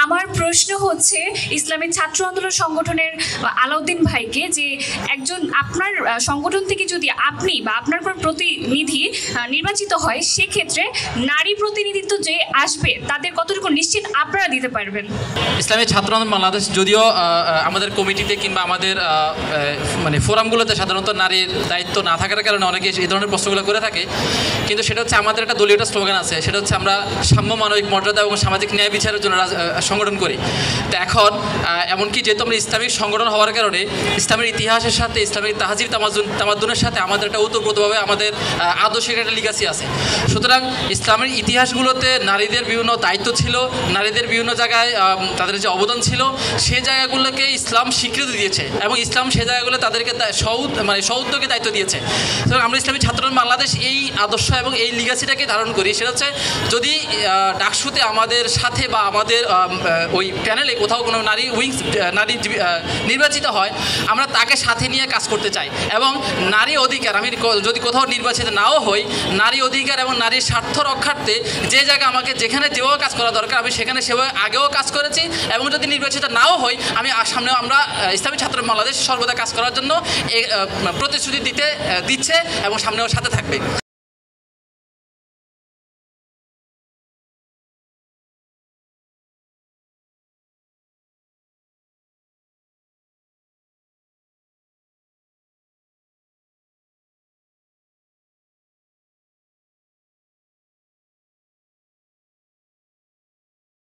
আমার প্রশ্ন হচ্ছে ইসলামী ছাত্র আন্দোলন সংগঠনের আলাউদ্দিন ভাইকে, যে একজন আপনার সংগঠন থেকে যদি আপনি বা আপনার কোনো প্রতিনিধি নির্বাচিত হয়, সেক্ষেত্রে নারী প্রতিনিধিত্ব যে আসবে তাদের কতটুকু নিশ্চিত আপনারা দিতে পারবেন? ইসলামী ছাত্র আন্দোলন বাংলাদেশ যদিও আমাদের কমিটিতে কিংবা আমাদের মানে ফোরামগুলোতে সাধারণত নারীর দায়িত্ব না থাকার কারণে অনেকে এই ধরনের প্রশ্নগুলো করে থাকে, কিন্তু সেটা হচ্ছে আমাদের একটা দলীয় স্লোগান আছে, সেটা হচ্ছে আমরা সাম্য, মানবিক মর্যাদা এবং সামাজিক ন্যায় বিচারের জন্য সংগঠন করি। তো এখন এমনকি যেহেতু আমরা ইসলামিক সংগঠন হওয়ার কারণে ইসলামের ইতিহাসের সাথে ইসলামিক তাহাজির তামাদ্দুনের সাথে আমাদের একটা ওতপ্রোতভাবে আমাদের আদর্শিক একটা লিগাসি আছে। সুতরাং ইসলামের ইতিহাসগুলোতে নারীদের বিভিন্ন দায়িত্ব ছিল, নারীদের বিভিন্ন জায়গায় তাদের যে অবদান ছিল, সেই জায়গাগুলোকে ইসলাম স্বীকৃতি দিয়েছে এবং ইসলাম সেই জায়গাগুলো তাদেরকে সৌদ্যোগে দায়িত্ব দিয়েছে। সুতরাং আমরা ইসলামী ছাত্র বাংলাদেশ এই আদর্শ এবং এই লিগাসিটাকে ধারণ করি। সেটা হচ্ছে যদি ডাকসুতে আমাদের সাথে বা আমাদের ওই প্যানেলে কোথাও কোনো নারী নির্বাচিত হয়, আমরা তাকে সাথে নিয়ে কাজ করতে চাই। এবং নারী অধিকার, আমি যদি কোথাও নির্বাচিত নাও হই, নারী অধিকার এবং নারীর স্বার্থ রক্ষার্থে যে জায়গা আমাকে যেখানে যেভাবে কাজ করা দরকার আমি সেখানে সেভাবে আগেও কাজ করেছি, এবং যদি নির্বাচিত নাও হই আমি সামনে আমরা ইসলামী ছাত্র বাংলাদেশ সর্বদা কাজ করার জন্য প্রতিশ্রুতি দিচ্ছে এবং সামনেও সাথে থাকবে।